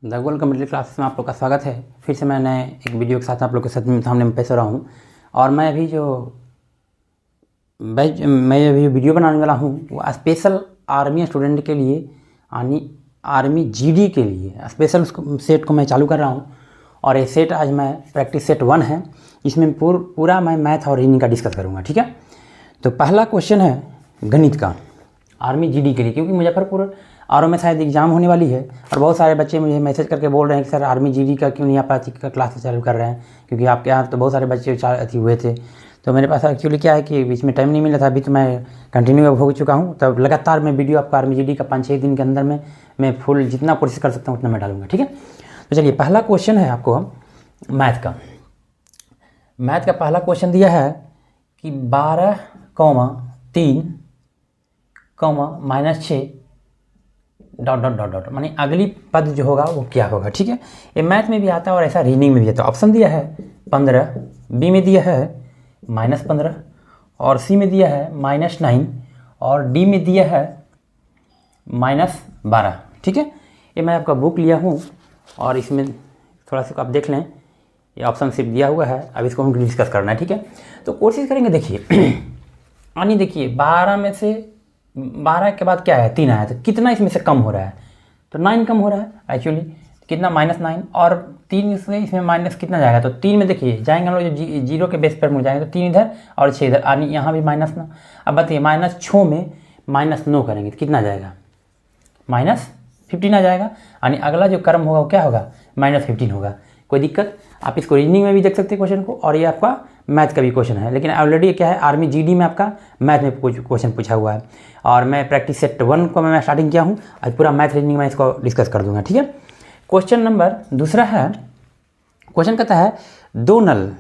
The gold middle classes में आप लोग का स्वागत है। फिर से मैं एक वीडियो के साथ आप लोग के सामने में पेश हो रहा हूँ। और मैं अभी वीडियो बनाने वाला हूँ वो स्पेशल आर्मी स्टूडेंट के लिए, यानी आर्मी जीडी के लिए स्पेशल सेट को मैं चालू कर रहा हूँ। और ये सेट आज मैं प्रैक्टिस सेट 1 है, इसमें पूरा मैं मैथ और रीजनिंग का डिस्कस करूँगा। ठीक है, तो पहला क्वेश्चन है गणित का आर्मी जीडी के लिए, क्योंकि मुजफ्फरपुर आर में शायद एग्ज़ाम होने वाली है और बहुत सारे बच्चे मुझे मैसेज करके बोल रहे हैं कि सर आर्मी जीडी का क्यों नहीं आप क्लास चालू कर रहे हैं, क्योंकि आपके यहाँ तो बहुत सारे बच्चे अथी हुए थे। तो मेरे पास एक्चुअली क्या है कि बीच में टाइम नहीं मिला था, अभी तो मैं कंटिन्यू हो चुका हूँ। तब लगातार मैं वीडियो आपका आर्मी जीडी का 5-6 दिन के अंदर में मैं फुल जितना कोशिश कर सकता हूँ उतना मैं डालूंगा। ठीक है, तो चलिए पहला क्वेश्चन है आपको मैथ का पहला क्वेश्चन दिया है कि 12,3, -6 ... माने अगली पद जो होगा वो क्या होगा। ठीक है, ये मैथ में भी आता है और ऐसा रीजनिंग में भी आता है। ऑप्शन दिया है 15, बी में दिया है -15, और सी में दिया है -9, और डी में दिया है -12। ठीक है, ये मैं आपका बुक लिया हूँ और इसमें थोड़ा सा आप देख लें, ये ऑप्शन सिर्फ दिया हुआ है। अब इसको हम डिस्कस करना है। ठीक है, तो कोशिश करेंगे। देखिए यानी देखिए 12 में से 12 के बाद क्या है, 3 आया, तो कितना इसमें से कम हो रहा है, तो 9 कम हो रहा है एक्चुअली। कितना, -9, और 3 से इसमें माइनस कितना जाएगा, तो 3 में देखिए जाएंगे हम लोग जो जीरो के बेस पर मुड़ जाएंगे, तो 3 इधर और 6 इधर, यानी यहाँ भी -9। अब बताइए -6 में -9 करेंगे तो कितना जाएगा, -15 आ जाएगा। यानी अगला जो क्रम होगा वो क्या होगा, -15 होगा। कोई दिक्कत, आप इसको रीजनिंग में भी देख सकते हैं क्वेश्चन को, और ये आपका मैथ का भी क्वेश्चन है। लेकिन ऑलरेडी क्या है, आर्मी जीडी में आपका मैथ में क्वेश्चन पूछा हुआ है, और मैं प्रैक्टिस सेट 1 को मैं स्टार्टिंग किया हूँ। आज पूरा मैथ रीजनिंग में इसको डिस्कस कर दूंगा। ठीक है, क्वेश्चन नंबर दूसरा है, क्वेश्चन कहता है 2 नल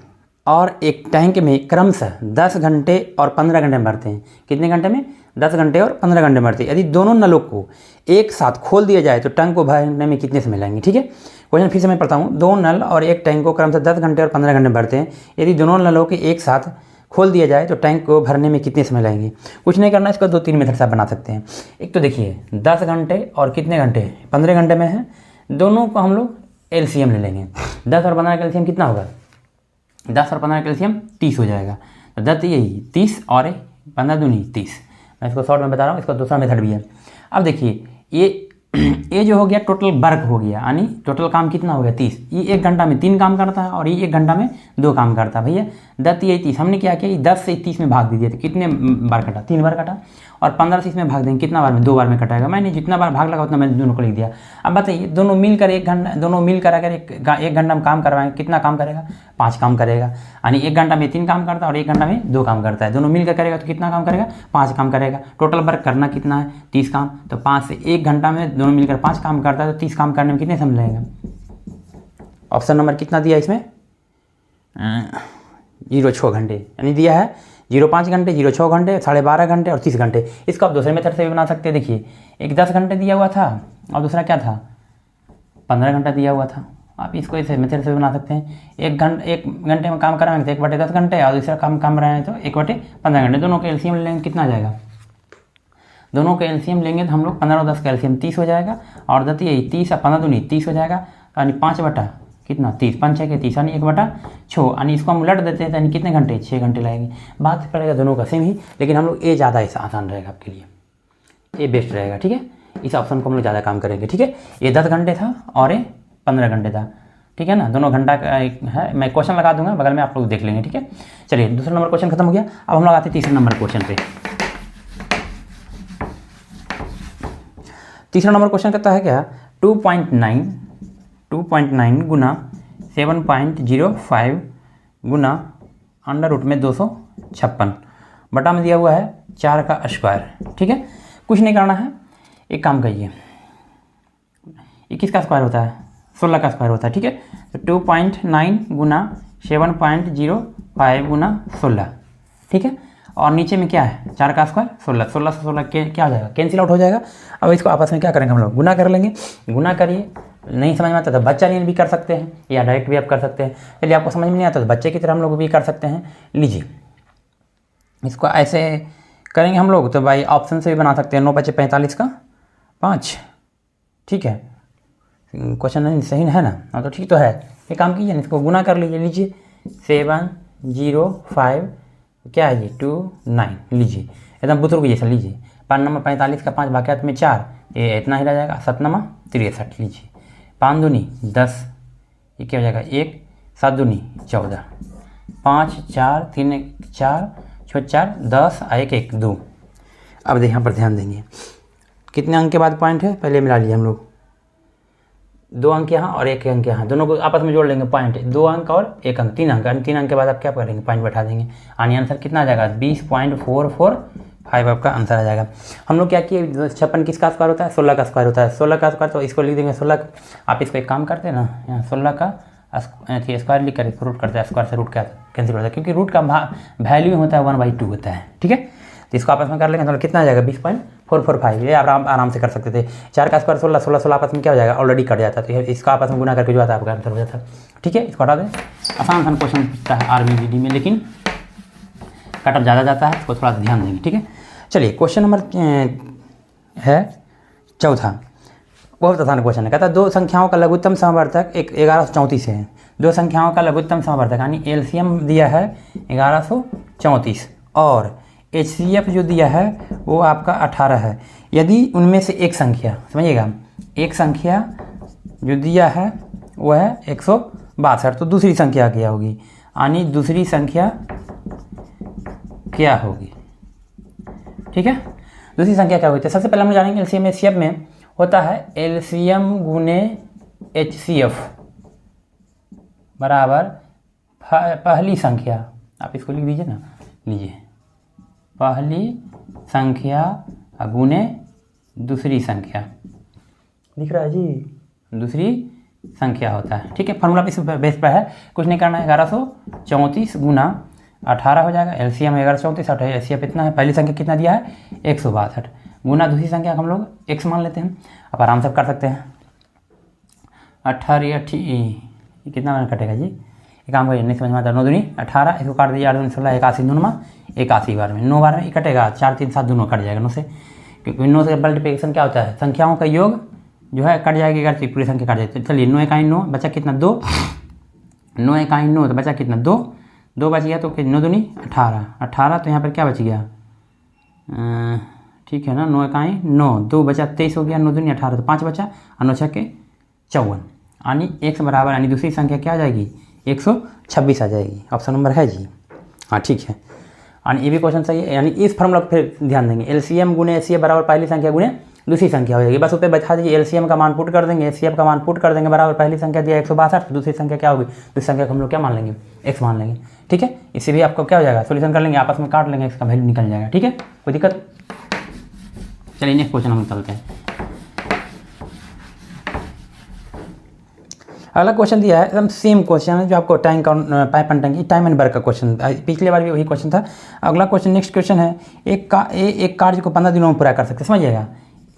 और एक टैंक में क्रमशः 10 घंटे और 15 घंटे भरते हैं। कितने घंटे में, 10 घंटे और 15 घंटे भरते हैं। यदि दोनों नलों को एक साथ खोल दिया जाए तो टैंक को भरने में कितने समय लगेंगे। ठीक है, क्वेश्चन फिर से मैं पढ़ता हूँ। 2 नल और एक टैंक को क्रमशः 10 घंटे और 15 घंटे भरते हैं। यदि दोनों नलों के एक साथ खोल दिया जाए तो टैंक को भरने में कितने समय लगेंगे। कुछ नहीं करना, इसको 2-3 मेथड से आप बना सकते हैं। एक तो देखिए 10 घंटे और कितने घंटे, 15 घंटे में है, दोनों को हम लोग एलसीएम ले लेंगे। 10 और 15 का एलसीएम कितना होगा, 10 और 15 का एलसीएम 30 हो जाएगा। तो 10 यही 30 और 15 दूनी 30। मैं इसको शॉर्ट में बता रहा हूँ, इसका दूसरा मेथड भी है। अब देखिए ये जो हो गया टोटल वर्क हो गया, यानी टोटल काम कितना हो गया 30। ये 1 घंटा में 3 काम करता है और ये 1 घंटा में 2 काम करता है। भैया 10 ये 30, हमने क्या किया, 10 से 30 में भाग दीजिए तो कितने बार कटा, 3 बार कटा। और 15 से इसमें भाग देंगे, कितना बार में, 2 बार में कटाएगा। मैंने जितना बार भाग लगा उतना मैंने दोनों को लिख दिया। अब बताइए दोनों मिलकर 1 घंटा, दोनों मिलकर अगर 1 घंटा में काम करवाएंगे, कितना काम करेगा, 5 काम करेगा। यानी 1 घंटा में 3 काम करता है और 1 घंटा में 2 काम करता है। दोनों मिलकर करेगा तो कितना काम करेगा, 5 काम करेगा। टोटल वर्क करना कितना है, 30 काम। तो 5 से 1 घंटा में दोनों मिलकर 5 काम करता है, तो 30 काम करने में कितने समय लगेगा। ऑप्शन नंबर कितना दिया इसमें, 0.6 घंटे, यानी दिया है 0.5 घंटे, 0.6 घंटे, 12.5 घंटे और 30 घंटे। इसको आप दूसरे मेथड से भी बना सकते हैं। देखिए एक 10 घंटे दिया हुआ था और दूसरा क्या था, 15 घंटा दिया हुआ था। आप इसको इस मेथड से भी बना सकते हैं। 1 घंटे में काम कराएंगे तो 1/10 घंटे, और दूसरा काम रहे हैं तो 1/15 घंटे। दोनों के एलसीएम लेंगे कितना आ जाएगा, दोनों के एलसीएम लेंगे तो हम लोग 15 और 10 का एलसीएम 30 हो जाएगा। और 10 यही 30 और 15 दूनी 30 हो जाएगा, यानी 5 बटा कितना 30, 5 6 के 30, यानी 1/6। यानी इसको हम उलट देते हैं, यानी कितने घंटे, 6 घंटे लगेंगे। बात पड़ेगा दोनों का सेम ही, लेकिन हम लोग ये ज़्यादा आसान रहेगा आपके लिए, ये बेस्ट रहेगा। ठीक है, इस ऑप्शन को हम लोग ज़्यादा काम करेंगे। ठीक है, ये 10 घंटे था और ये 15 घंटे था। ठीक है ना, दोनों घंटा का है। मैं क्वेश्चन लगा दूंगा बगल में, आप लोग देख लेंगे। ठीक है, चलिए दूसरा नंबर क्वेश्चन खत्म हो गया। अब हम लोग आते हैं तीसरे नंबर क्वेश्चन पे। तीसरा नंबर क्वेश्चन कहता है क्या, 2.9 गुना 7.05 गुना √256 बटा में दिया हुआ है 4 का स्क्वायर। ठीक है, कुछ नहीं करना है, एक काम करिए, 21 का स्क्वायर होता है, 16 का स्क्वायर होता है। ठीक है, तो 2.9 गुना 7.05 गुना 16। ठीक है, और नीचे में क्या है, 4 का स्क्वायर 16, 16 से 16 क्या हो जाएगा, कैंसिल आउट हो जाएगा। अब इसको आपस में क्या करेंगे, हम लोग गुना कर लेंगे। गुना करिए, नहीं समझ में आता तो बच्चा लिए भी कर सकते हैं या डायरेक्ट भी आप कर सकते हैं। चलिए आपको समझ में नहीं आता तो बच्चे की तरह हम लोग भी कर सकते हैं। लीजिए इसको ऐसे करेंगे हम लोग, तो भाई ऑप्शन से भी बना सकते हैं। 9 × 5 = 45 का 5। ठीक है, क्वेश्चन नहीं सही है ना? हाँ तो ठीक तो है। ये काम कीजिए ना, इसको गुना कर लीजिए। लीजिए 705 क्या है जी 29, लीजिए एकदम बुजुर्ग जैसा लीजिए। 5 नंबर 45 का 5 वाक़यात में 4, ये इतना ही रह जाएगा। 7 नंबर 63, लीजिए 5 दूनी 10, ये क्या हो जाएगा 1, 7 दूनी 14, 5 4 3 4 6 4 10 1 1 2। अब यहाँ पर ध्यान देंगे कितने अंक के बाद पॉइंट है, पहले मिला लिए हम लोग। 2 अंक यहाँ और 1 अंक यहाँ, दोनों को आपस में जोड़ लेंगे पॉइंट। 2 अंक और 1 अंक, 3 अंक। 3 अंक के बाद आप क्या करेंगे, पॉइंट बैठा देंगे। यानी आंसर कितना आ जाएगा 20.445 आपका आंसर आ जाएगा। हम लोग क्या किए, 56 किसका स्क्वायर होता है, 16 का स्क्वायर होता है। 16 का स्क्वायर तो इसको लिख देंगे 16। आप इसको एक काम करते हैं ना, यहाँ 16 का स्क्वायर लिख कर रूट करते हैं, स्क्वायर से रूट कैंसिल होता है, क्योंकि रूट का वैल्यू होता है 1/2 होता है। ठीक है, तो इसको आपस में कर लेंगे तो कितना आ जाएगा 20.445। ये आप आराम से कर सकते थे। 4 का स्क्वायर 16, 16 16 आपस में क्या हो जाएगा, ऑलरेडी कट जाता है। तो इसका आपस में गुना करके जो आता है आपका आंसर हो जाता है। ठीक है, इसको हटा दें। आसान क्वेश्चन पूछता है आर्मी में, लेकिन कटअप ज़्यादा जाता है, इसको थोड़ा सा ध्यान देंगे। ठीक है, चलिए क्वेश्चन नंबर है चौथा। बहुत आसान क्वेश्चन है। कहता है 2 संख्याओं का लघुत्तम समवर्धक 1134 है। 2 संख्याओं का लघुत्तम समवर्धक यानी एलसीएम दिया है 1134 और HCF जो दिया है वो आपका 18 है। यदि उनमें से एक संख्या, समझिएगा, एक संख्या जो दिया है वो है 162, तो दूसरी संख्या क्या होगी, यानी दूसरी संख्या क्या होगी। ठीक है, दूसरी संख्या क्या होगी। तो सबसे पहले हम जानेंगे एलसीएम HCF में होता है एलसीएम गुने HCF बराबर पहली संख्या। आप इसको लिख दीजिए ना, लीजिए पहली संख्या गुने दूसरी संख्या, दिख रहा है जी, दूसरी संख्या होता है। ठीक है, फॉर्मूला इस बेस पर है, कुछ नहीं करना है। 1134 गुना 18 हो जाएगा। एलसीएम 1134 और एचसीएफ इतना है। पहली संख्या कितना दिया है 162 गुना दूसरी संख्या हम लोग x मान लेते हैं। अब आराम से कर सकते हैं। 18 कितना कटेगा जी, एक काम करिए, नहीं समझ में आता, 9 दूनी 18, इसको काट दीजिए, 8 दूनी 16, 81 दूनमा 81 बार में, 9 बार में कटेगा, 4 3 7 दोनों कट जाएगा 9 से, क्योंकि 9 से मल्टीप्लिकेशन क्या होता है, संख्याओं का योग जो है कट जाएगी, अगर पूरी संख्या कट जाएगी। चलिए 9 1 9 बचा कितना 2, 9 1 9 तो बचा कितना 2, 2 बच गया तो 9 दूनी 18, 18 तो यहाँ पर क्या बच गया, ठीक है ना, 9 1 9, 2 बचा 23 हो गया, 9 दूनी 18 तो 5 बचा और 9 6 54, यानी x बराबर यानी दूसरी संख्या क्या आ जाएगी 126 आ जाएगी। ऑप्शन नंबर है जी, हाँ ठीक है, यानी ये भी क्वेश्चन सही है। यानी इस फॉर्मूला पर फिर ध्यान देंगे, एलसीएम गुने एचसीएफ बराबर पहली संख्या गुने दूसरी संख्या हो जाएगी। बस उस पर बता दीजिए, एलसीएम का मान पुट कर देंगे, एचसीएफ का मान पुट कर देंगे, बराबर पहली संख्या दिया 162, दूसरी संख्या क्या होगी, दूसरी संख्या को हम लोग क्या मान लेंगे x मान लेंगे। ठीक है, इससे भी आपको क्या हो जाएगा, सोल्यूशन कर लेंगे, आपस में काट लेंगे, इसका वैल्यू निकल जाएगा। ठीक है, कोई दिक्कत। चलिए नेक्स्ट क्वेश्चन हम चलते हैं। अगला क्वेश्चन दिया है एकदम सेम क्वेश्चन है जो आपको टाइम पाइप एंड टंकी टाइम एंड वर्क का क्वेश्चन, पिछले बार भी वही क्वेश्चन था। अगला क्वेश्चन नेक्स्ट क्वेश्चन है, एक कार्य को 15 दिनों में पूरा कर सकते हैं। समझिएगा,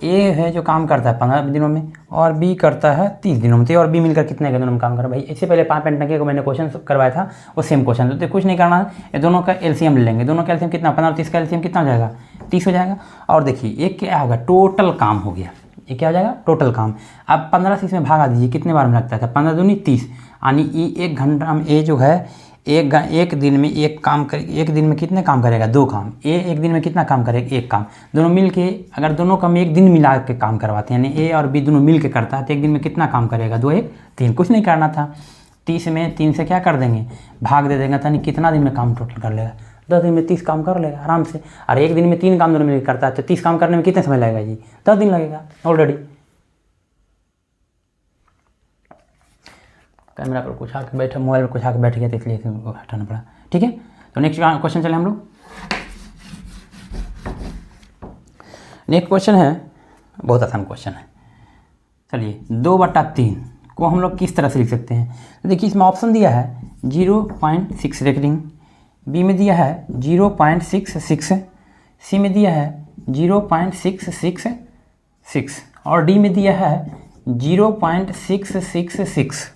ए है जो काम करता है 15 दिनों में और बी करता है 30 दिनों में, तो और बी मिलकर कितने दिनों में काम कर रहा है भाई। इससे पहले पाइप एंड टंकी को मैंने क्वेश्चन करवाया था, वो सेम क्वेश्चन, तो कुछ नहीं करना है, ये दोनों का एलसीएम ले लेंगे। दोनों का एलसीएम कितना, 15 और 30 का एलसीएम कितना हो जाएगा 30 हो जाएगा। और देखिए एक क्या होगा, टोटल काम हो गया, ये क्या हो जाएगा टोटल काम। अब 15 से इसमें भागा दीजिए, कितने बार में लगता था, 15 दूनी 30, यानी ये 1 घंटा में ए जो है एक दिन में एक काम करे, एक दिन में कितने काम करेगा 2 काम, ए एक दिन में कितना काम करेगा 1 काम। दोनों मिल के अगर दोनों का हम एक दिन मिला के काम करवाते हैं, यानी ए और बी दोनों मिल के करता है, तो एक दिन में कितना काम करेगा 2 1 3, कुछ नहीं करना था। 30 में 3 से क्या कर देंगे, भाग दे देंगे, यानी कितना दिन में काम टोटल कर लेगा, 10 दिन में 30 काम कर लेगा आराम से। और एक दिन में 3 काम दोनों मिलकर करता है, तो 30 काम करने में कितने समय लगेगा जी, 10 दिन लगेगा ऑलरेडी। कैमरा पर कुछ आके बैठे, मोबाइल पर कुछ आके बैठ गया, तो इसलिए इसको हटाना पड़ा। ठीक है, तो नेक्स्ट क्वेश्चन चले हम लोग। नेक्स्ट क्वेश्चन है, बहुत आसान क्वेश्चन है। चलिए 2/3 को हम लोग किस तरह से लिख सकते हैं, तो देखिए इसमें ऑप्शन दिया है 0.6 रेटिंग, बी में दिया है 0.66, सी में दिया है 0.666 और डी में दिया है 0.666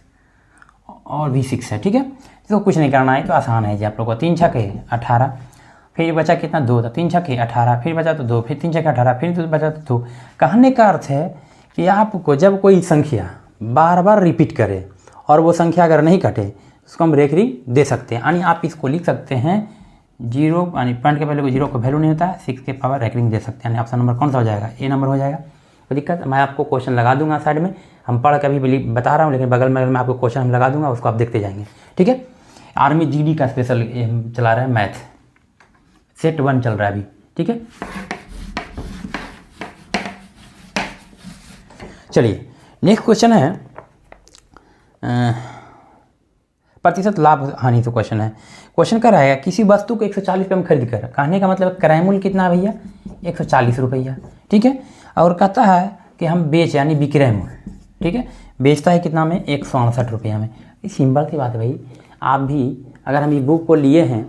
और भी 6 है। ठीक है, तो कुछ नहीं करना है, तो आसान है जी आप लोगों को। 3 छके 18, फिर बचा कितना 2, तो 3 छके 18, फिर बचा तो 2, फिर 3 छके 18, फिर बचा तो 2। कहने का अर्थ है कि आपको जब कोई संख्या बार बार रिपीट करे और वो संख्या अगर नहीं कटे उसको हम रेकरिंग दे सकते हैं। यानी आप इसको लिख सकते हैं 0 यानी पॉइंट के पहले को 0 का वैल्यू नहीं होता है, 6 के पावर रेकरिंग दे सकते हैं। यानी ऑप्शन नंबर कौन सा हो जाएगा, ए नंबर हो जाएगा। कोई दिक्कत, मैं आपको क्वेश्चन लगा दूंगा साइड में, हम पढ़ के अभी बता रहा हूँ लेकिन बगल में मैं आपको क्वेश्चन हम लगा दूंगा, उसको आप देखते जाएंगे। ठीक है, आर्मी जीडी का स्पेशल चला रहा है मैथ, सेट 1 चल रहा है अभी। ठीक है, चलिए नेक्स्ट क्वेश्चन है प्रतिशत लाभ हानि तो क्वेश्चन है। क्वेश्चन कर रहा है किसी वस्तु को 140 रुपये में खरीद कर, कहने का मतलब क्रय मूल्य कितना है भैया, 140 रुपया। ठीक है, और कहता है कि हम बेच यानी विक्रय मूल्य, ठीक है, बेचता है कितना में, 168 रुपया में। सिंपल सी बात है भाई, आप भी अगर हम ये बुक को लिए हैं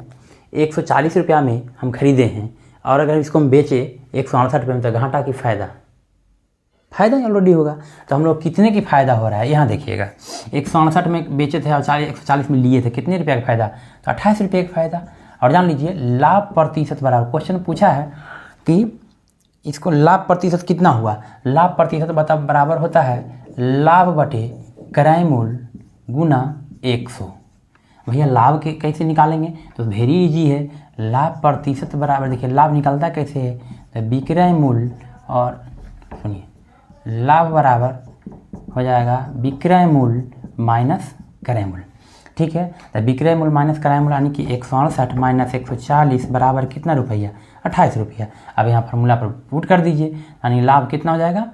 140 रुपया में हम खरीदे हैं और अगर इसको हम बेचे 168 रुपये में, तो घाटा की फ़ायदा ऑलरेडी होगा। तो हम लोग कितने की फ़ायदा हो रहा है यहाँ देखिएगा, 168 में बेचे थे और 140 में लिए थे, कितने रुपये का फ़ायदा, तो 28 रुपये का फ़ायदा। और जान लीजिए लाभ प्रतिशत बराबर, क्वेश्चन पूछा है कि इसको लाभ प्रतिशत कितना हुआ, लाभ प्रतिशत बराबर होता है लाभ बटे क्रय मूल्य गुना 100। भैया लाभ के कैसे निकालेंगे, तो वेरी इजी है, लाभ प्रतिशत बराबर, देखिए लाभ निकलता कैसे है, तो विक्रय मूल्य और सुनिए लाभ बराबर हो जाएगा विक्रय मूल्य माइनस क्रय मूल्य। ठीक है, तो विक्रय मूल्य माइनस क्रय मूल्य यानी कि 168 माइनस 140 बराबर कितना रुपया, 28 रुपया। अब यहाँ फार्मूला पर पुट कर दीजिए, यानी लाभ कितना हो जाएगा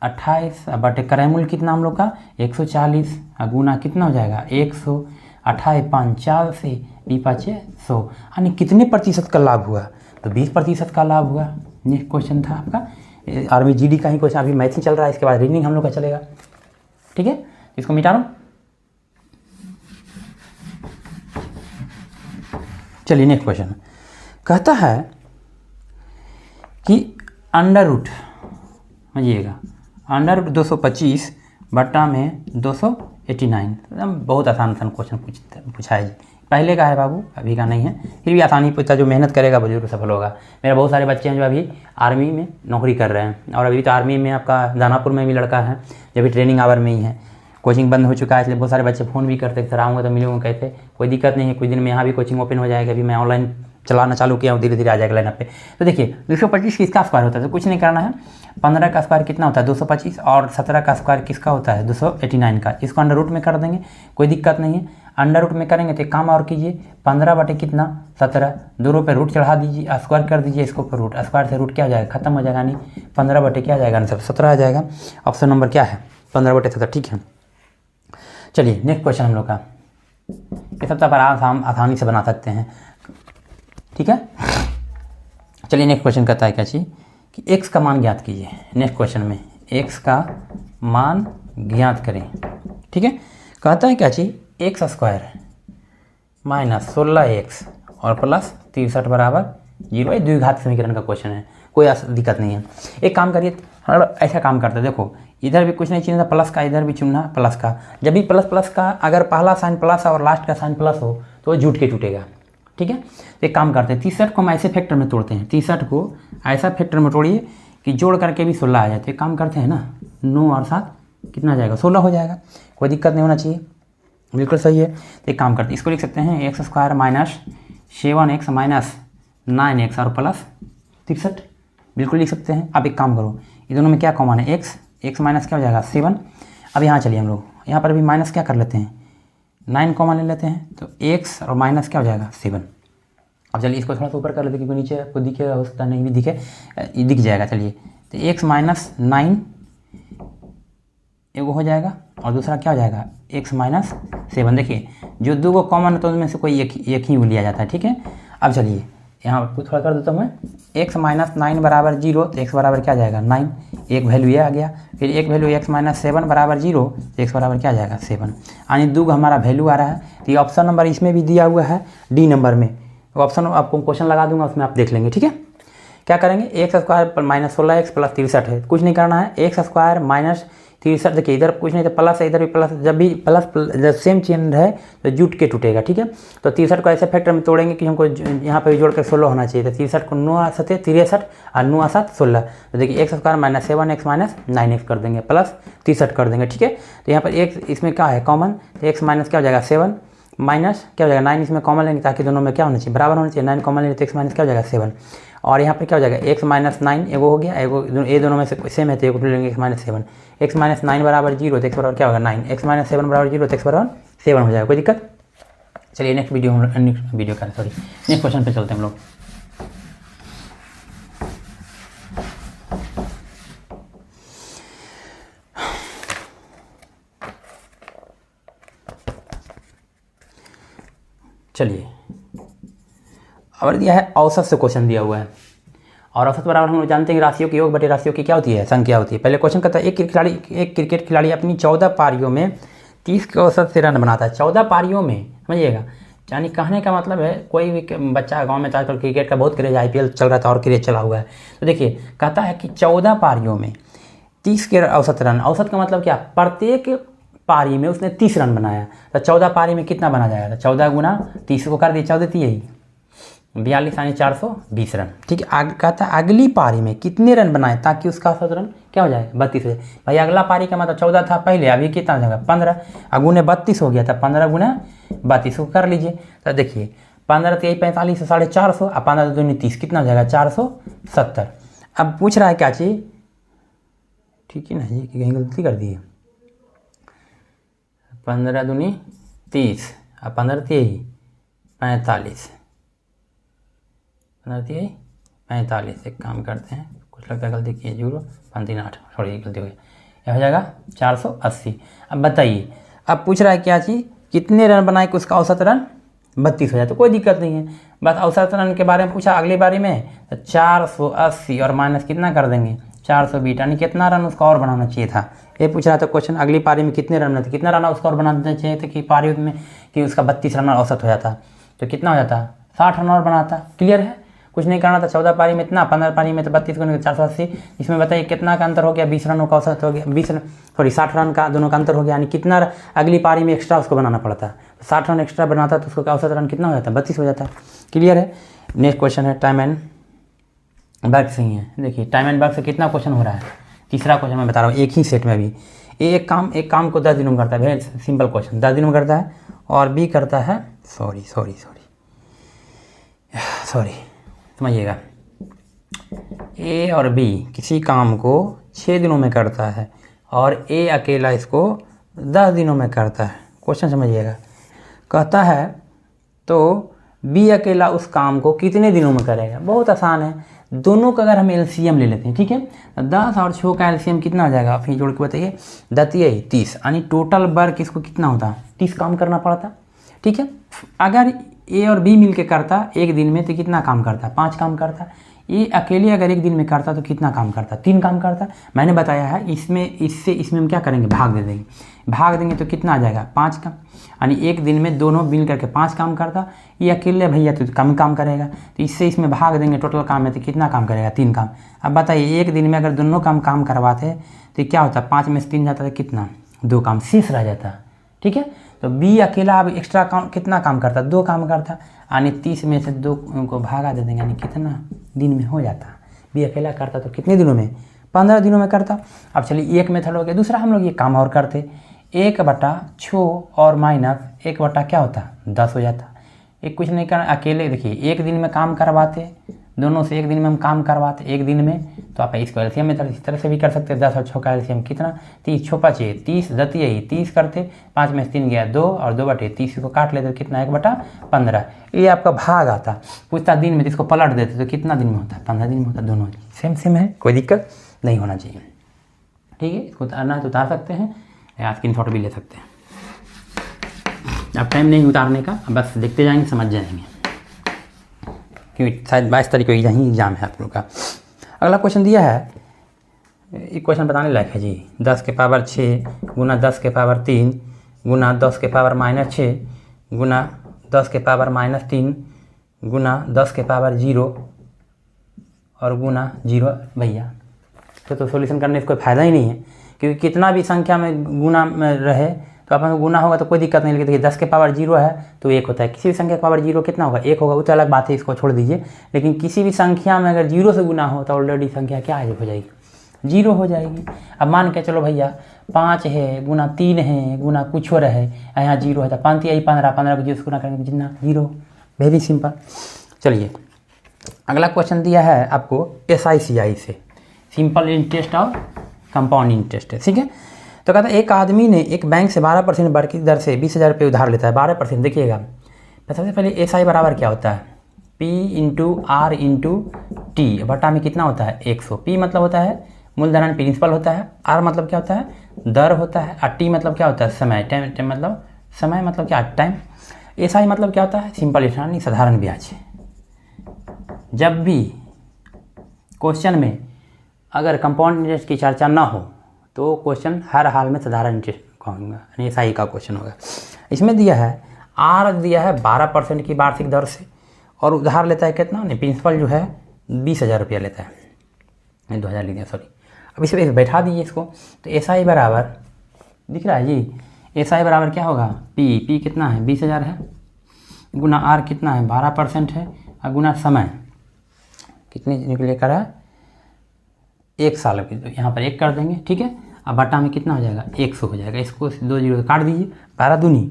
28 बटे क्रय मूल्य कितना हम लोग का 140 गुना कितना हो जाएगा 100, 28 5 4 से 2 100, यानी कितने प्रतिशत का लाभ हुआ, तो 20% का लाभ हुआ। नेक्स्ट क्वेश्चन था आपका आर्मी जीडी का ही क्वेश्चन, अभी मैथ ही चल रहा है, इसके बाद रीजनिंग हम लोग का चलेगा। ठीक है, इसको मिटा लो। चलिए नेक्स्ट क्वेश्चन कहता है कि अंडर रूट, समझिएगा अंडर रूट 225 बट्टा में 289, बहुत आसान क्वेश्चन पूछा है जी। पहले का है बाबू, अभी का नहीं है, फिर भी आसानी पूछता, जो मेहनत करेगा वो जरूर सफल होगा। मेरे बहुत सारे बच्चे हैं जो अभी आर्मी में नौकरी कर रहे हैं, और अभी तो आर्मी में आपका दानापुर में भी लड़का है जो भी ट्रेनिंग आवर में ही है, कोचिंग बंद हो चुका है, इसलिए बहुत सारे बच्चे फ़ोन भी करते सर आऊँगा तो मिलूँगा, कहते कोई दिक्कत नहीं है, कुछ दिन में यहाँ भी कोचिंग ओपन हो जाएगा। अभी मैं ऑनलाइन चलाना चालू किया हूँ, धीरे धीरे आ जाएगा लाइन पे। तो देखिए 225 किसका स्क्वायर होता है, तो कुछ नहीं करना है, 15 का स्क्वायर कितना होता है 225, और 17 का स्क्वायर किसका होता है 289 का, इसको अंडर रूट में कर देंगे, कोई दिक्कत नहीं है। अंडर रूट में करेंगे तो एक काम और कीजिए, 15 बटे कितना 17, 2 रुपये रूट चढ़ा दीजिए, स्क्वायर कर दीजिए इसको पर रूट, स्क्वायर से रूट क्या हो जाएगा खत्म हो जाएगा, यानी 15 बटे क्या आ जाएगा आंसर 17 आ जाएगा। ऑप्शन नंबर क्या है 15 बटे 17। ठीक है, चलिए नेक्स्ट क्वेश्चन हम लोग का, ये सब तो आप आसानी से बना सकते हैं। ठीक है, चलिए नेक्स्ट क्वेश्चन कहता है क्या चीज़ कि x का मान ज्ञात कीजिए। नेक्स्ट क्वेश्चन में x का मान ज्ञात करें। ठीक है, कहता है क्या चीज़ एक्स स्क्वायर माइनस 16x और प्लस 63 बराबर 0, ये द्विघात समीकरण का क्वेश्चन है, कोई दिक्कत नहीं है। एक काम करिए, ऐसा काम करते हैं, देखो इधर भी कुछ नहीं चुनना प्लस का, इधर भी चुनना प्लस का। जब भी प्लस प्लस का अगर पहला साइन प्लस और लास्ट का साइन प्लस हो तो वो जुट के टूटेगा। ठीक है, तो एक काम करते हैं 63 को हम ऐसे फैक्टर में तोड़ते हैं, 63 को ऐसा फैक्टर में तोड़िए कि जोड़ करके भी 16 आ जाए। तो एक काम करते हैं ना, 9 और 7 कितना आ जाएगा 16 हो जाएगा, कोई दिक्कत नहीं होना चाहिए, बिल्कुल सही है। तो एक काम करते हैं, इसको लिख सकते हैं x square minus 7x minus 9x और प्लस 63, बिल्कुल लिख सकते हैं। अब एक काम करो, ये दोनों में क्या कॉमन है x माइनस क्या हो जाएगा 7। अब यहाँ चलिए हम लोग यहाँ पर भी माइनस क्या कर लेते हैं 9 कॉमन ले लेते हैं, तो x और माइनस क्या हो जाएगा 7। अब चलिए इसको थोड़ा सा ऊपर कर लेते हैं क्योंकि नीचे आपको दिखेगा, हो सकता नहीं भी दिखे, ये दिख जाएगा। चलिए तो x माइनस 9 एगो हो जाएगा और दूसरा क्या हो जाएगा x माइनस 7। देखिए जो दो को कॉमन है तो उनमें से कोई एक ही लिया जाता है। ठीक है, अब चलिए यहाँ आपको थोड़ा कर देता हूँ मैं, x माइनस 9 बराबर 0, तो x बराबर क्या आ जाएगा 9, एक वैल्यू ये आ गया, फिर एक वैल्यू x माइनस 7 बराबर 0, तो x बराबर क्या आ जाएगा 7, यानी दो हमारा वैल्यू आ रहा है। तो ये ऑप्शन नंबर इसमें भी दिया हुआ है डी नंबर में, ऑप्शन आपको क्वेश्चन लगा दूंगा उसमें आप देख लेंगे। ठीक है, क्या करेंगे x square minus 16x plus 63 है, कुछ नहीं करना है, एक्स स्क्वायर माइनस 63 देखिए इधर कुछ नहीं तो प्लस है, इधर भी प्लस, जब भी प्लस जब सेम चिन्ह है तो जुट के टूटेगा, ठीक है। तो 63 को ऐसे फैक्टर में तोड़ेंगे कि हमको यहाँ पर जोड़ कर 16 होना चाहिए। तो 63 को 9 7 63 और 9 7 16। तो देखिए x square minus 7x minus 9x कर देंगे प्लस 63 कर देंगे, ठीक है। तो यहाँ पर एक इसमें क्या है कॉमन, तो एक्स माइनस क्या हो जाएगा 7 माइनस क्या हो जाएगा 9, इसमें कॉमन लेंगे ताकि दोनों में क्या होना चाहिए बराबर होना चाहिए। 9 कॉमन लेंगे तो एक्स माइनस क्या हो जाएगा 7, और यहाँ पर क्या हो जाएगा एक्स माइनस 9 एगो हो गया, एगो ये दोनों में से सेम है तो एगो लेंगे एक्स माइनस 7। एक्स माइनस 9 बराबर 0 तो एक्स बराबर क्या होगा 9, एक्स माइनस 7 बराबर 0 तो एक्स बराबर 7 हो जाएगा, कोई दिक्कत। चलिए नेक्स्ट क्वेश्चन पे चलते हैं हम लोग। चलिए और दिया है औसत से क्वेश्चन दिया हुआ है, और औसत बराबर हम लोग जानते हैं कि राशियों की योग बटे राशियों की क्या होती है संख्या होती है। पहले क्वेश्चन कहता है एक क्रिकेट खिलाड़ी अपनी 14 पारियों में 30 के औसत से रन बनाता है। 14 पारियों में, समझिएगा, यानी कहने का मतलब है कोई भी बच्चा गांव में आजकल क्रिकेट का बहुत क्रेज, IPL चल रहा था और क्रेज चला हुआ है। तो देखिए कहता है कि 14 पारियों में 30 के औसत रन, औसत का मतलब क्या, प्रत्येक पारी में उसने 30 रन बनाया। तो 14 पारी में कितना बना जाएगा, तो 14 गुना 30 को कर दिए 14 यही 42 यानी 420 रन, ठीक है। कहता है अगली पारी में कितने रन बनाए ताकि उसका औसत रन क्या हो जाए 32 हो जाए। भाई अगला पारी का मतलब 14 था पहले, अभी कितना हो जाएगा 15, अगुने 32 हो गया था, 15 गुना 32 को कर लीजिए। तो देखिए 15 तो यही 45 450 और 15 दूनी 30 कितना हो जाएगा 470। अब पूछ रहा है क्या चीज़, ठीक है ना, ये कहीं गलती कर दी है। 15 दूनी 30 और 15 यही 45, 45। एक काम करते हैं, कुछ लगता है गलती की है, 0 5 3 8, सॉरी गलती हो गया, यह हो जाएगा 480। अब बताइए, अब पूछ रहा है क्या चीज़, कितने रन बनाए कि उसका औसत रन 32 हो जाए। तो कोई दिक्कत नहीं है, बस औसत रन के बारे में पूछा अगली बारी में, तो 480 और माइनस कितना कर देंगे 420, यानी कितना रन उसका और बनाना चाहिए था। ये पूछ रहा था क्वेश्चन अगली पारी में कितने रन थे, कितना रन उसका और बनाना चाहिए था कि पारी में कि उसका 32 रन औसत हो जाता, तो कितना हो जाता 60 रन और बनाता। क्लियर है, कुछ नहीं करना था। 14 पारी में इतना, 15 पारी में तो 32 गुना 480, इसमें बताइए कितना का अंतर हो गया, 20 रनों का औसत हो गया, 60 रन का दोनों का अंतर हो गया, यानी कितना अगली पारी में एक्स्ट्रा उसको बनाना पड़ता। 60 रन एक्स्ट्रा बनाता तो उसको औसत रन कितना हो जाता 32 हो जाता। क्लियर है। नेक्स्ट क्वेश्चन है टाइम एंड वर्क से ही है। देखिए टाइम एंड वर्क से कितना क्वेश्चन हो रहा है, तीसरा क्वेश्चन मैं बता रहा हूँ, एक ही सेट में भी एक काम को 10 दिनों में करता है, वेरी सिंपल क्वेश्चन, 10 दिनों में करता है, और बी करता है सॉरी समझिएगा, ए और बी किसी काम को 6 दिनों में करता है और ए अकेला इसको 10 दिनों में करता है। क्वेश्चन समझिएगा, कहता है तो बी अकेला उस काम को कितने दिनों में करेगा। बहुत आसान है, दोनों का अगर हम एलसीएम ले लेते हैं, ठीक है, 10 और 6 का एलसीएम कितना हो जाएगा, फिर जोड़ के बताइए, 30, यानी टोटल वर्क इसको कितना होता 30 काम करना पड़ता, ठीक है। अगर ए और बी मिलके करता एक दिन में तो कितना काम करता 5 काम करता। ये अकेले अगर एक दिन में करता तो कितना काम करता 3 काम करता। मैंने बताया है इसमें हम क्या करेंगे, भाग दे देंगे, भाग देंगे तो कितना आ जाएगा 5 काम, यानी एक दिन में दोनों मिल करके 5 काम करता। ये अकेले भैया तो कम काम करेगा, तो इसमें भाग देंगे, टोटल काम है तो कितना काम करेगा 3 काम। अब बताइए एक दिन में अगर दोनों काम करवाते तो क्या होता, 5 में से 3 जाता था कितना 2 काम शेष रह जाता, ठीक है। तो बी अकेला अब एक्स्ट्रा काम कितना काम करता 2 काम करता, यानी 30 में से 2 को भागा दे देंगे, यानी कितना दिन में हो जाता। बी अकेला करता तो कितने दिनों में 15 दिनों में करता। अब चलिए एक मेथड हो गया, दूसरा हम लोग ये काम और करते, 1/6 और माइनस 1 क्या होता 10 हो जाता। एक कुछ नहीं करना, अकेले देखिए एक दिन में काम करवाते, दोनों से एक दिन में हम काम करवाते एक दिन में, तो आप इसको एलसीएम में इस तरह से भी कर सकते हैं। 10 और 6 का एलसीएम कितना 30, 6 5 30, 30 करते, 5 में से 3 गया 2 और 2/30 को काट लेते तो कितना 1/15। ये आपका भाग आता, पूछता दिन में, तो इसको पलट देते तो कितना दिन में होता 15 दिन में होता। दोनों सेम है, कोई दिक्कत नहीं होना चाहिए, ठीक है। इसको उतारना है तो उतार सकते हैं या स्क्रीनशॉट भी ले सकते हैं। अब टाइम नहीं उतारने का, बस देखते जाएंगे समझ जाएंगे, क्योंकि शायद 22 तारीख को यही एग्जाम है आप लोग का। अगला क्वेश्चन दिया है, ये क्वेश्चन बताने लायक है जी, 10 के पावर 6 गुना 10 के पावर 3 गुना 10 के पावर -6 गुना 10 के पावर -3 गुना 10 के पावर 0 और गुना 0। भैया तो सॉल्यूशन करने से कोई फ़ायदा ही नहीं है, क्योंकि कितना भी संख्या में गुना में रहे तो अपन गुना होगा तो कोई दिक्कत नहीं। लेकिन देखिए 10 के पावर 0 है तो 1 होता है, किसी भी संख्या का पावर 0 कितना होगा 1 होगा, वो तो अलग बात है, इसको छोड़ दीजिए। लेकिन किसी भी संख्या में अगर 0 से गुना हो तो ऑलरेडी संख्या क्या हो जाएगी 0 हो जाएगी। अब मान के चलो भैया 5 है गुना 3 है गुना कुछ हो रहे यहाँ 0 है तो 5 यही 15 को 0 से गुना करेंगे तो जितना 0। Very simple. चलिए अगला क्वेश्चन दिया है आपको SICI से, सिंपल इंटरेस्ट और कंपाउंड इंटरेस्ट है, ठीक है। तो कहता है एक आदमी ने एक बैंक से 12% बढ़ की दर से 20,000 रुपये उधार लेता है। 12% देखिएगा, सबसे पहले SI बराबर क्या होता है P into R into T, बटा में कितना होता है 100। P मतलब होता है मूलधन प्रिंसिपल होता है, R मतलब क्या होता है दर होता है, और T मतलब क्या होता है समय, टाइम मतलब समय मतलब क्या टाइम। SI मतलब क्या होता है सिंपल इंटरेस्ट साधारण ब्याज। जब भी क्वेश्चन में अगर कंपाउंड इंटरेस्ट की चर्चा ना हो तो क्वेश्चन हर हाल में साधारण इंटरेस्ट कहूँगा, यानी SI का क्वेश्चन होगा। इसमें दिया है R दिया है 12% की वार्षिक दर से और उधार लेता है कितना, नहीं प्रिंसिपल जो है 20,000 रुपया लेता है, नहीं 2,000 लिख दिया सॉरी। अब इसे बैठा दीजिए इसको, तो SI बराबर दिख रहा है जी, SI बराबर क्या होगा P कितना है 20,000 है, गुना R कितना है 12% है, और गुना समय कितने निकले कर है 1 साल की, तो यहाँ पर 1 कर देंगे, ठीक है। अब बटा में कितना हो जाएगा 100 हो जाएगा, इसको 2 0 काट दीजिए, 12 दूनी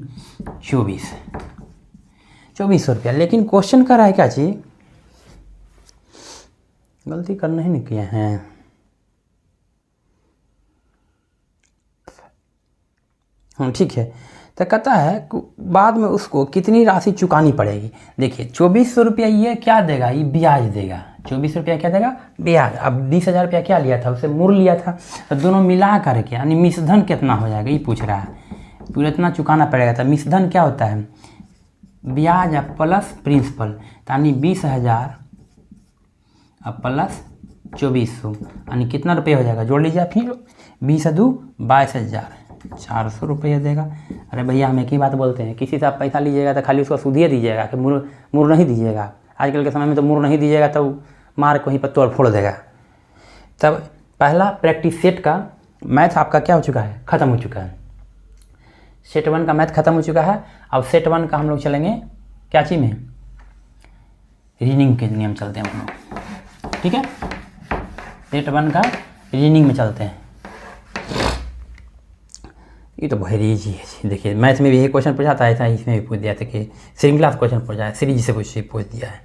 2400 रुपया। लेकिन क्वेश्चन कर रहा है क्या चीज, गलती करना ही नहीं किया है, ठीक है। तो कहता है बाद में उसको कितनी राशि चुकानी पड़ेगी। देखिए 2400 रुपया ये क्या देगा, ये ब्याज देगा, 2400 रुपया क्या देगा ब्याज। अब 20,000 रुपया क्या लिया था, उसे मूल लिया था, तो दोनों मिला करके यानी मिश्रधन कितना हो जाएगा ये पूछ रहा है, पूरा इतना चुकाना पड़ेगा। तो मिश्रधन क्या होता है ब्याज प्लस प्रिंसिपल, यानी 20,000 अब प्लस 2400 यानी कितना रुपये हो जाएगा, जोड़ लीजिए फिर 20 2 22,400 रुपये देगा। अरे भैया हम एक ही बात बोलते हैं, किसी से आप पैसा लीजिएगा तो खाली उसको सूदिए दीजिएगा कि मूर नहीं दीजिएगा। आजकल के समय में तो मूर नहीं दीजिएगा तो मार को ही पर तोड़ फोड़ देगा। तब पहला प्रैक्टिस सेट का मैथ आपका क्या हो चुका है, ख़त्म हो चुका है। सेट 1 का मैथ खत्म हो चुका है। अब सेट 1 का हम लोग चलेंगे क्या चीज़ में, रीजनिंग के नियम चलते हैं हम लोग, ठीक है। सेट 1 का रीजनिंग में चलते हैं। ये तो बहुत ईजी है, देखिए मैथ में भी यही क्वेश्चन पूछा था, ऐसा इसमें भी पूछ दिया था कि श्रृंखला से क्वेश्चन पूछा है, सीरीज से पूछ दिया है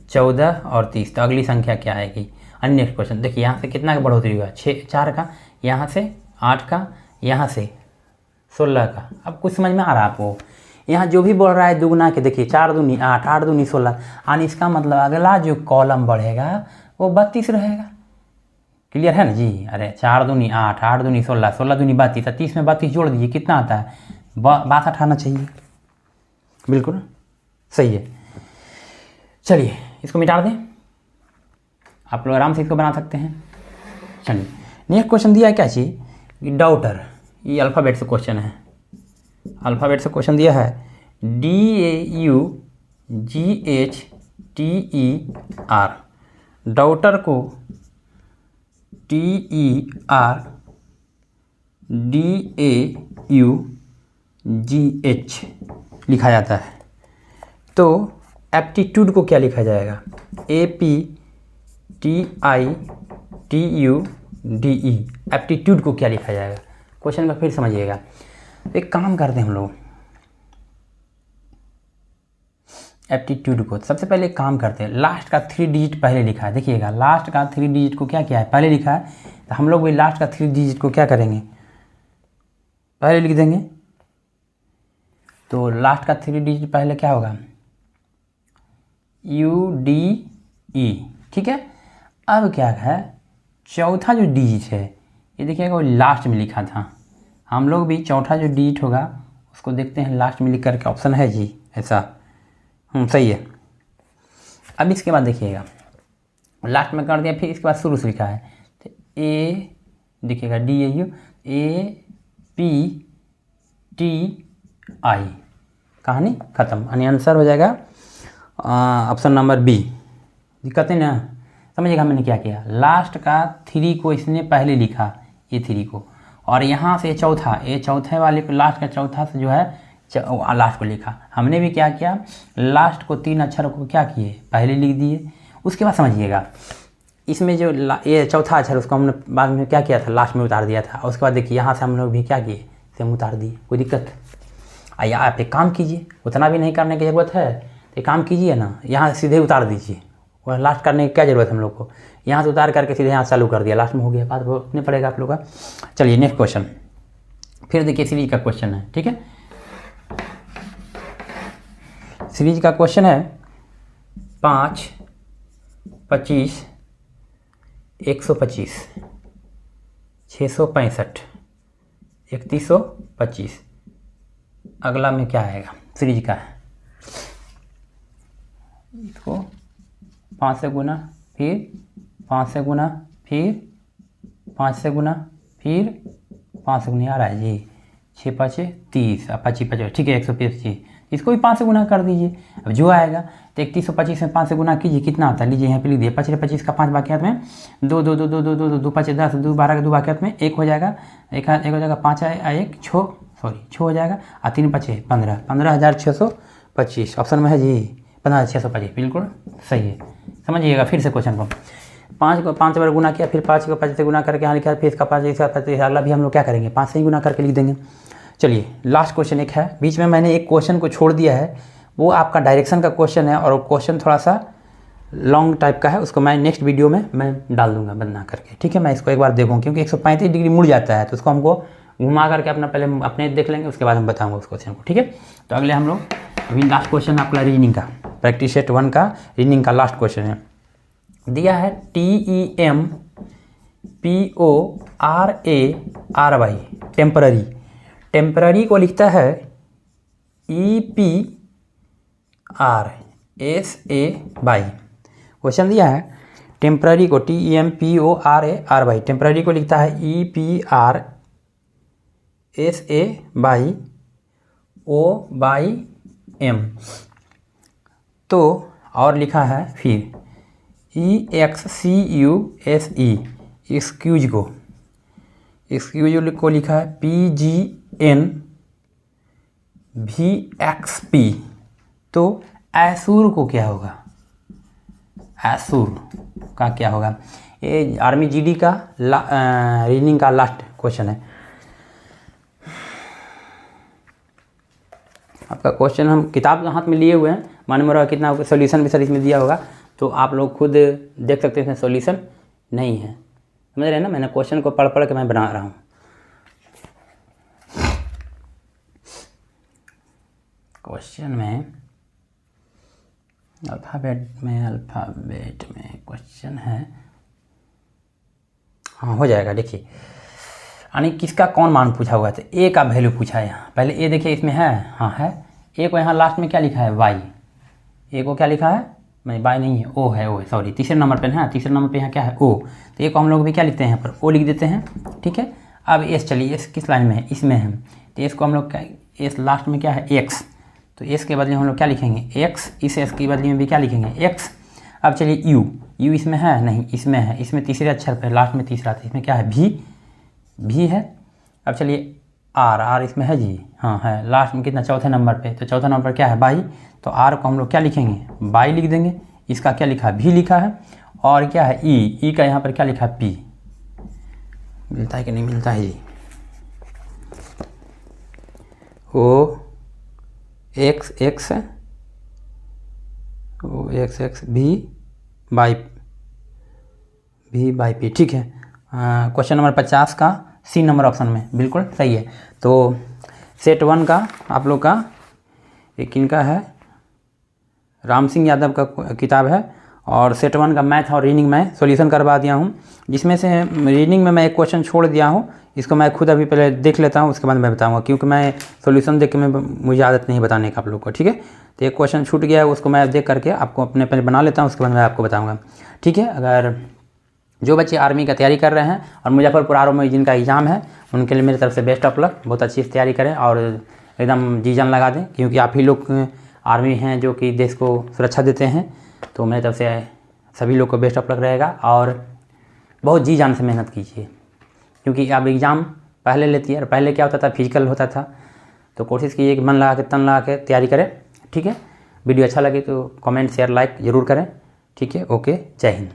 14 और 30। तो अगली संख्या क्या आएगी, अन्य क्वेश्चन देखिए यहाँ से कितना का बढ़ोतरी हुआ 4 का, यहाँ से 8 का, यहाँ से 16 का। अब कुछ समझ में आ रहा है आपको, यहाँ जो भी बढ़ रहा है दुगुना के, देखिए 4 दूनी 8, 8 दूनी 16, यानी इसका मतलब अगला जो कॉलम बढ़ेगा वो 32 रहेगा। क्लियर है ना जी। अरे 4 दूनी 8, 8 दूनी 16, 16 दूनी 32, 30 में 32 जोड़ दीजिए कितना आता है 62 आना चाहिए, बिल्कुल सही है। चलिए इसको मिटा दें, आप लोग आराम से इसको बना सकते हैं। चलिए नेक्स्ट क्वेश्चन दिया है क्या चीज, डॉटर, ये अल्फ़ाबेट से क्वेश्चन है, अल्फ़ाबेट से क्वेश्चन दिया है DAUGHTER, डॉटर को TERDAUGH लिखा जाता है। तो एप्टीट्यूड को क्या लिखा जाएगा, APTITUDE, एप्टीट्यूड को क्या लिखा जाएगा। क्वेश्चन का फिर समझिएगा। एक काम करते हैं हम लोग एप्टीट्यूड को, सबसे पहले एक काम करते हैं, लास्ट का 3 डिजिट पहले लिखा है, देखिएगा लास्ट का 3 डिजिट को क्या किया है पहले लिखा है, तो हम लोग भी लास्ट का 3 डिजिट को क्या करेंगे पहले लिख देंगे। तो लास्ट का 3 डिजिट पहले क्या होगा UDE, ठीक है। अब क्या है चौथा जो डिजिट है ये देखिएगा वो लास्ट में लिखा था, हम लोग भी चौथा जो डिजिट होगा उसको देखते हैं लास्ट में लिख करके, ऑप्शन है जी ऐसा, सही है। अब इसके बाद देखिएगा लास्ट में कर दिया, फिर इसके बाद शुरू से लिखा है तो A देखिएगा DAU APTI, कहानी ख़त्म, यानी आंसर हो जाएगा ऑप्शन नंबर B। दिक्कत है ना, समझिएगा मैंने क्या किया, लास्ट का 3 को इसने पहले लिखा, ये 3 को, और यहाँ से चौथा, ये चौथे वाले को लास्ट का चौथा से जो है लास्ट को लिखा। हमने भी क्या किया, लास्ट को 3 अक्षरों को क्या किए, पहले लिख दिए। उसके बाद समझिएगा इसमें जो ये चौथा अक्षर उसको हमने बाद में क्या किया था, लास्ट में उतार दिया था। उसके बाद देखिए यहाँ से हम लोग भी क्या किए, सेम उतार दिए। कोई दिक्कत? आइए आप एक काम कीजिए, उतना भी नहीं करने की ज़रूरत है, तो एक काम कीजिए ना, यहाँ सीधे उतार दीजिए। और लास्ट करने की क्या ज़रूरत है हम लोग को, यहाँ से उतार करके सीधे यहाँ चालू कर दिया, लास्ट में हो गया, बात नहीं पड़ेगा आप लोग का। चलिए नेक्स्ट क्वेश्चन, फिर देखिए सीरीज का क्वेश्चन है, ठीक है। सीरीज का क्वेश्चन है 5, 25, 125, 665, 3125। अगला में क्या आएगा, सीरीज का है। इसको 5 से गुना, फिर 5 से गुना, फिर 5 से गुना, फिर 5 से गुना आ रहा है जी, 6 5 30, 25 25, ठीक है 125। इसको भी 5 से गुना कर दीजिए। अब जो आएगा तो 3125 में 5 से गुना कीजिए, कितना आता है, लीजिए यहाँ पे लिख दिए। 5 25 का 5 बाकी हाथ में, 2 2 2 2 2 2 2 5 10, 2 12 का 2 बाकी हाथ में, 1 हो जाएगा, एक हो जाएगा 5 1 6 हो जाएगा, और 3 5 15, 15,625 ऑप्शन में है जी, 15,625 बिल्कुल सही है। समझिएगा फिर से क्वेश्चन को, 5 को 5 बार गुना किया, फिर 5 को 5 से गुना करके यहाँ लिखा, फिर इसका 5 इसका 5, अगला भी हम लोग क्या करेंगे, 5 से ही गुना करके लिख देंगे। चलिए लास्ट क्वेश्चन एक है, बीच में मैंने एक क्वेश्चन को छोड़ दिया है, वो आपका डायरेक्शन का क्वेश्चन है, और वो क्वेश्चन थोड़ा सा लॉन्ग टाइप का है, उसको मैं नेक्स्ट वीडियो में मैं डाल दूंगा बना करके, ठीक है। मैं इसको एक बार देखूँ, क्योंकि 135 डिग्री मुड़ जाता है, तो उसको हमको घुमा करके अपना पहले अपने देख लेंगे, उसके बाद हम बताऊँगा उस क्वेश्चन को, ठीक है। तो अगले हम लोग अभी लास्ट क्वेश्चन आपका रीजनिंग का, प्रैक्टिस सेट 1 का रीजनिंग का लास्ट क्वेश्चन है। दिया है TEMPORARY, टेम्पररी। टेम्पररी को लिखता है EPRSAY। क्वेश्चन दिया है टेम्पररी को TEMPORARY, टेम्पररी को लिखता है EPRSAYOM। तो और लिखा है फिर EXCUSE, एक्सक्यूज को लिखा है PGNVXP। तो ऐसूर को क्या होगा, ऐसूर का क्या होगा। ये आर्मी जीडी का रीजनिंग का लास्ट क्वेश्चन है। आपका क्वेश्चन हम किताब हाथ में लिए हुए हैं, माने मेरा कितना सॉल्यूशन भी सर इसमें दिया होगा, तो आप लोग खुद देख सकते हैं इसमें सॉल्यूशन नहीं है, समझ रहे हैं ना। मैंने क्वेश्चन को पढ़ के मैं बना रहा हूँ। क्वेश्चन में अल्फ़ाबेट में क्वेश्चन है, हाँ हो जाएगा। देखिए यानी किसका कौन मान पूछा हुआ है, तो ए का वैल्यू पूछा है यहाँ। पहले ए देखिए इसमें है, हाँ है। ए को यहाँ लास्ट में क्या लिखा है, वाई। ए को क्या लिखा है, नहीं वाई नहीं है, ओ है, सॉरी तीसरे नंबर पे है, तीसरे नंबर पे यहाँ क्या है, ओ। तो ए को हम लोग भी क्या लिखते हैं यहाँ पर, ओ लिख देते हैं, ठीक है। अब एस, चलिए एस किस लाइन में है, इसमें है, तो एस को हम लोग क्या, एस लास्ट में क्या है, एक्स। तो एस के बदले हम लोग क्या लिखेंगे, एक्स। इस एस की बदले में भी क्या लिखेंगे, एक्स। अब चलिए यू, यू इसमें है नहीं, इसमें है, इसमें तीसरे अक्षर पर लास्ट में तीसरा था, इसमें क्या है, भी है। अब चलिए आर इसमें है जी, हाँ है, लास्ट में कितना, चौथे नंबर पे, तो चौथा नंबर क्या है, बाई। तो आर को हम लोग क्या लिखेंगे, बाई लिख देंगे। इसका क्या लिखा है, भी लिखा है। और क्या है, ई का यहाँ पर क्या लिखा है, पी। मिलता है कि नहीं मिलता है जी, ओ एक्स भी बाई पी, ठीक है। क्वेश्चन नंबर 50 का सी नंबर ऑप्शन में बिल्कुल सही है। तो सेट 1 का आप लोग का एक इनका है, राम सिंह यादव का किताब है, और सेट 1 का मैथ और रीडिंग में सॉल्यूशन करवा दिया हूँ, जिसमें से रीडिंग में मैं एक क्वेश्चन छोड़ दिया हूँ। इसको मैं खुद अभी पहले देख लेता हूँ, उसके बाद मैं बताऊँगा, क्योंकि मैं सॉल्यूशन देख के मुझे आदत नहीं बताने का आप लोग को, ठीक है। तो एक क्वेश्चन छूट गया है, उसको मैं देख करके आपको अपने पहले बना लेता हूँ, उसके बाद मैं आपको बताऊँगा, ठीक है। अगर जो बच्चे आर्मी का तैयारी कर रहे हैं और मुजफ्फरपुर आर में जिनका एग्ज़ाम है, उनके लिए मेरी तरफ से बेस्ट ऑफ लक, बहुत अच्छी तैयारी करें और एकदम जी जान लगा दें, क्योंकि आप ही लोग आर्मी हैं जो कि देश को सुरक्षा देते हैं। तो मेरी तरफ से सभी लोग को बेस्ट ऑफ लक रहेगा, और बहुत जी जान से मेहनत कीजिए, क्योंकि अब एग्ज़ाम पहले लेती है। और पहले क्या होता था, फिजिकल होता था। तो कोशिश कीजिए कि मन लगा के तन लगा के तैयारी करें, ठीक है। वीडियो अच्छा लगे तो कमेंट शेयर लाइक ज़रूर करें, ठीक है। ओके, जय हिंद।